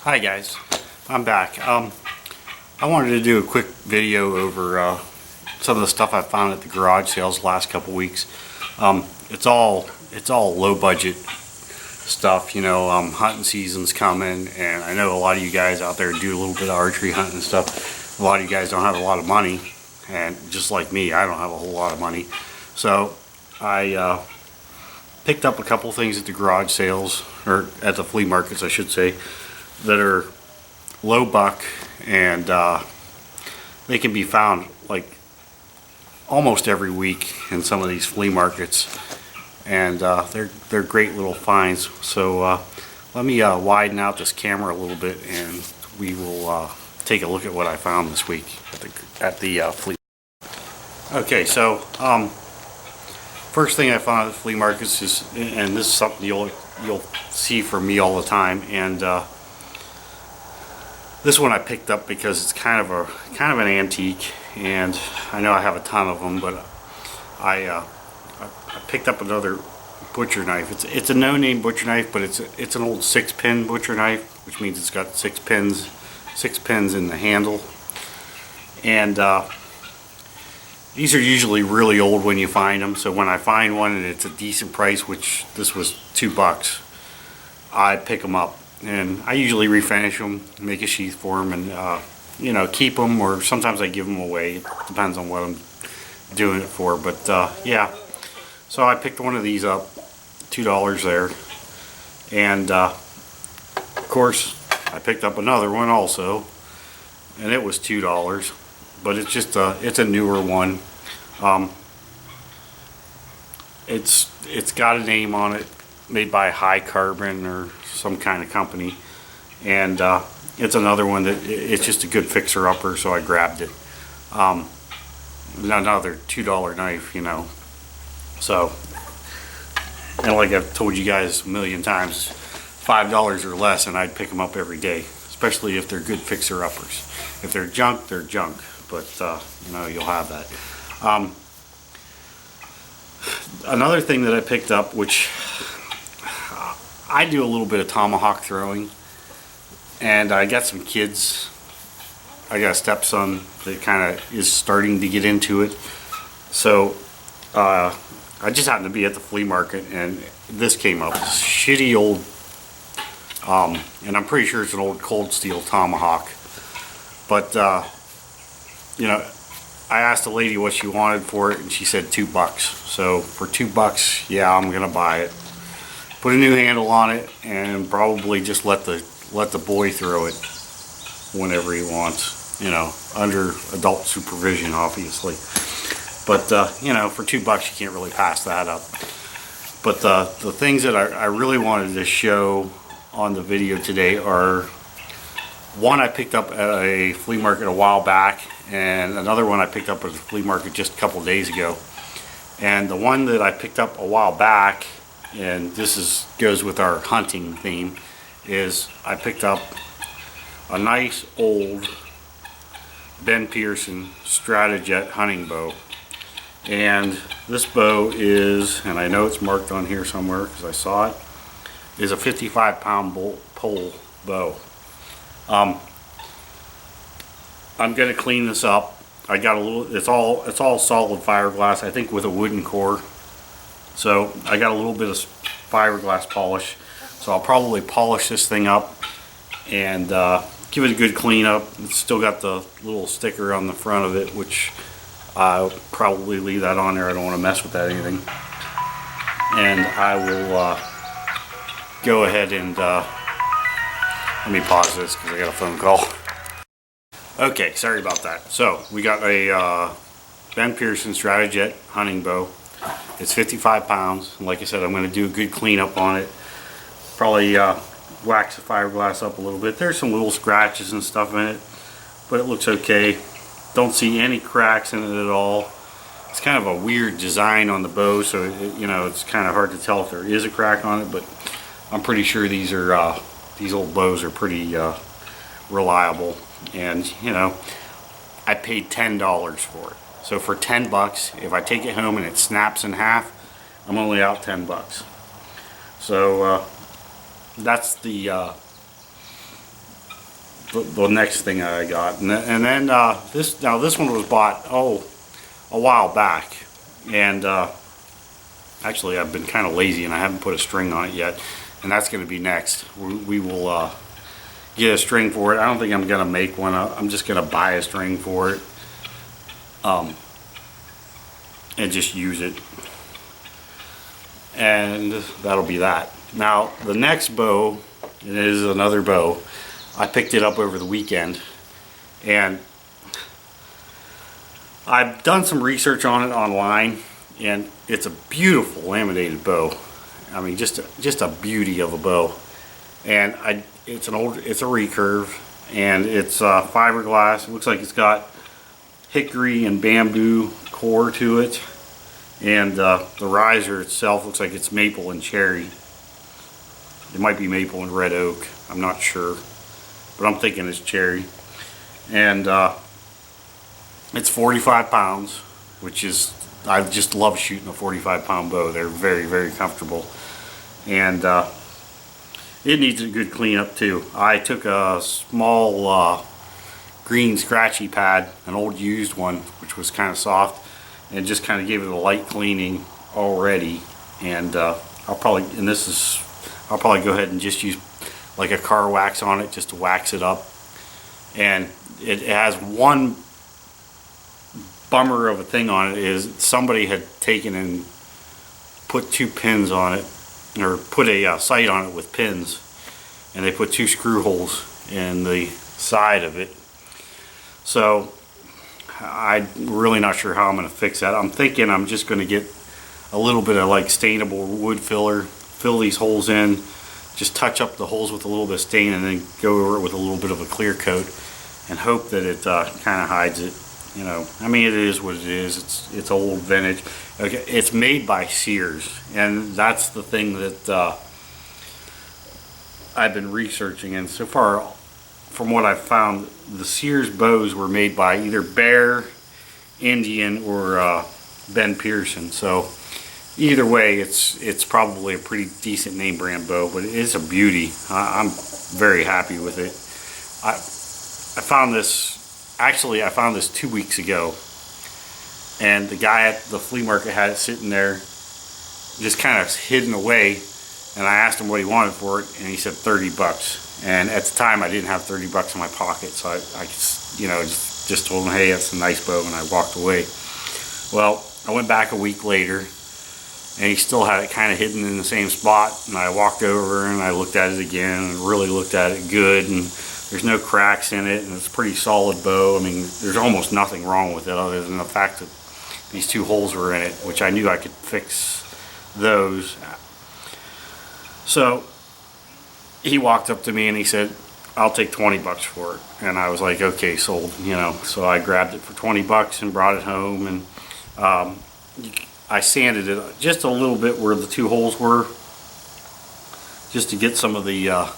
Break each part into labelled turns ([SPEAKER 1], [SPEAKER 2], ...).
[SPEAKER 1] Hi guys, I'm back. I wanted to do a quick video over some of the stuff I found at the garage sales the last couple weeks. It's all low budget stuff, you know. Hunting season's coming, and I know a lot of you guys out there do a little bit of archery hunting and stuff. A lot of you guys don't have a lot of money, and just like me, I don't have a whole lot of money. So I picked up a couple things at the garage sales, or at the flea markets I should say, that are low buck, and they can be found like almost every week in some of these flea markets, and they're great little finds. So let me widen out this camera a little bit, and we will take a look at what I found this week at the flea. Okay, so first thing I found at the flea markets is, and this is something you'll see from me all the time, and this one I picked up because it's kind of an antique, and I know I have a ton of them, but I picked up another butcher knife. It's a no-name butcher knife, but it's an old 6-pin butcher knife, which means it's got six pins in the handle, and these are usually really old when you find them. So when I find one and it's a decent price, which this was $2, I pick them up. And I usually refinish them, make a sheath for them, and you know, keep them, or sometimes I give them away. It depends on what I'm doing it for. But yeah, so I picked one of these up, $2 there, and of course I picked up another one also, and it was $2. But it's just it's a newer one. It's got a name on it, made by High Carbon or some kind of company, and it's another one that it's just a good fixer-upper, so I grabbed it. Another $2 knife, you know. So, and like I've told you guys a million times, $5 or less, and I'd pick them up every day, especially if they're good fixer-uppers. If they're junk, they're junk, but you know, you'll have that. Another thing that I picked up, which I do a little bit of tomahawk throwing, and I got some kids. I got a stepson that kind of is starting to get into it. So I just happened to be at the flea market, and this came up. This shitty old, and I'm pretty sure it's an old cold steel tomahawk. But you know, I asked the lady what she wanted for it, and she said $2. So for $2, yeah, I'm gonna buy it. Put a new handle on it, and probably just let the boy throw it whenever he wants, you know, under adult supervision, obviously. But you know, for $2 you can't really pass that up. But the things that I really wanted to show on the video today are one I picked up at a flea market a while back, and another one I picked up at a flea market just a couple days ago. And the one that I picked up a while back, and this goes with our hunting theme, is I picked up a nice old Ben Pearson Stratajet hunting bow. And this bow is, and I know it's marked on here somewhere because I saw it, is a 55-pound pole bow. I'm gonna clean this up. I got a little, it's all solid fiberglass, I think, with a wooden core. So I got a little bit of fiberglass polish, so I'll probably polish this thing up and give it a good clean up. It's still got the little sticker on the front of it, which I'll probably leave that on there. I don't want to mess with that anything. And I will go ahead and let me pause this because I got a phone call. Okay, sorry about that. So we got a Ben Pearson Stratajet hunting bow. It's 55 pounds. And like I said, I'm going to do a good cleanup on it. Probably wax the fiberglass up a little bit. There's some little scratches and stuff in it, but it looks okay. Don't see any cracks in it at all. It's kind of a weird design on the bow, so you know, it's kind of hard to tell if there is a crack on it, but I'm pretty sure these old bows are pretty reliable. And you know, I paid $10 for it. So for $10, if I take it home and it snaps in half, I'm only out $10. So that's the the next thing I got. And then this one was bought a while back, and actually I've been kind of lazy and I haven't put a string on it yet, and that's going to be next. We will get a string for it. I don't think I'm going to make one. I'm just going to buy a string for it, and just use it, and that'll be that. Now the next bow, it is another bow. I picked it up over the weekend, and I've done some research on it online, and it's a beautiful laminated bow. I mean, just a beauty of a bow. And it's a recurve, and it's fiberglass. It looks like it's got hickory and bamboo core to it, and the riser itself looks like it's maple and cherry. It might be maple and red oak, I'm not sure, but I'm thinking it's cherry. And it's 45 pounds, which is, I just love shooting a 45-pound bow. They're very, very comfortable, and it needs a good cleanup too. I took a small green scratchy pad, an old used one, which was kind of soft, and just kind of gave it a light cleaning already. And I'll probably go ahead and just use like a car wax on it just to wax it up. And it has one bummer of a thing on it, is somebody had taken and put 2 pins on it, or put a sight on it with pins, and they put 2 screw holes in the side of it. So I'm really not sure how I'm going to fix that. I'm thinking I'm just going to get a little bit of like stainable wood filler, fill these holes in, just touch up the holes with a little bit of stain, and then go over it with a little bit of a clear coat, and hope that it kind of hides it. You know, I mean, it is what it is. It's old vintage. Okay, it's made by Sears, and that's the thing that I've been researching. And so far, from what I've found, the Sears bows were made by either Bear, Indian, or Ben Pearson. So either way, it's probably a pretty decent name brand bow, but it is a beauty. I'm very happy with it. I found this. Actually, I found this 2 weeks ago, and the guy at the flea market had it sitting there just kind of hidden away, and I asked him what he wanted for it, and he said 30 bucks. And at the time I didn't have 30 bucks in my pocket, so I you know, just told him, hey, it's a nice bow, and I walked away. Well, I went back a week later, and he still had it kind of hidden in the same spot, and I walked over and I looked at it again and really looked at it good, and there's no cracks in it, and it's a pretty solid bow. I mean, there's almost nothing wrong with it other than the fact that these 2 holes were in it, which I knew I could fix those. So he walked up to me and he said, I'll take 20 bucks for it. And I was like, okay, sold, you know. So I grabbed it for 20 bucks and brought it home, and I sanded it just a little bit where the 2 holes were, just to get some of the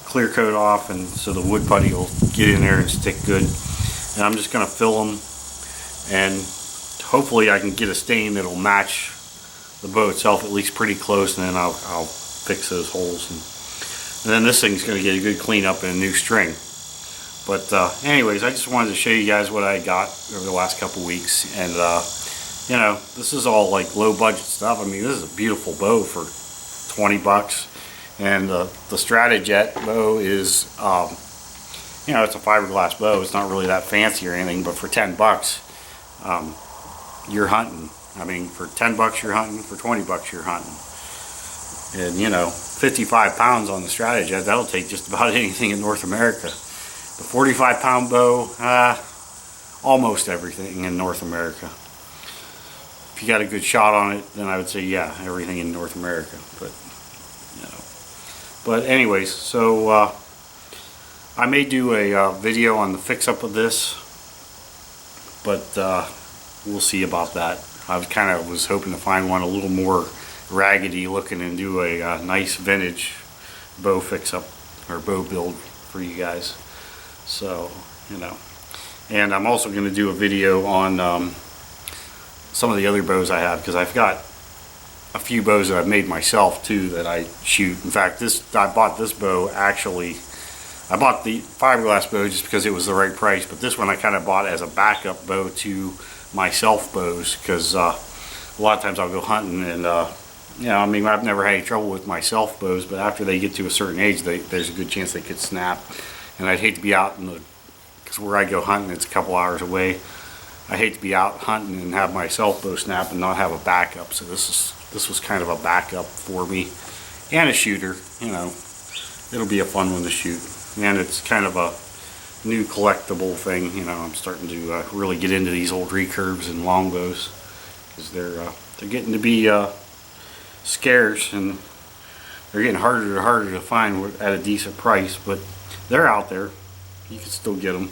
[SPEAKER 1] clear coat off, and so the wood putty will get in there and stick good. And I'm just going to fill them, and hopefully I can get a stain that'll match the bow itself at least pretty close, and then I'll fix those holes, and then this thing's going to get a good cleanup and a new string. But anyways, I just wanted to show you guys what I got over the last couple weeks, and you know, this is all like low budget stuff. I mean, this is a beautiful bow for 20 bucks. And the Stratajet bow is, you know, it's a fiberglass bow. It's not really that fancy or anything, but for 10 bucks, you're hunting. I mean, for 10 bucks you're hunting, for 20 bucks you're hunting. And, you know, 55 pounds on the Stratajet, that'll take just about anything in North America. The 45-pound bow, almost everything in North America. If you got a good shot on it, then I would say, yeah, everything in North America. But, you know. But anyways, so I may do a video on the fix-up of this, but we'll see about that. I was hoping to find one a little more raggedy looking and do a nice vintage bow fix-up or bow build for you guys. So, you know. And I'm also going to do a video on some of the other bows I have, because I've got a few bows that I've made myself too that I shoot. In fact, I bought this bow actually I bought the fiberglass bow just because it was the right price, but this one I kind of bought as a backup bow to my self bows, because a lot of times I'll go hunting and you know, I mean, I've never had any trouble with my self bows, but after they get to a certain age, there's a good chance they could snap. And I'd hate to be out in the, because where I go hunting, it's a couple hours away. I hate to be out hunting and have my self bow snap and not have a backup. So this was kind of a backup for me, and a shooter. You know, it'll be a fun one to shoot, and it's kind of a new collectible thing. You know, I'm starting to really get into these old recurves and longbows, because they're getting to be scarce, and they're getting harder and harder to find at a decent price, but they're out there. You can still get them.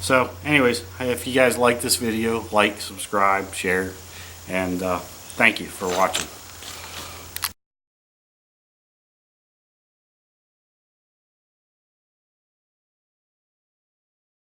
[SPEAKER 1] So anyways, if you guys like this video, like, subscribe, share, and thank you for watching.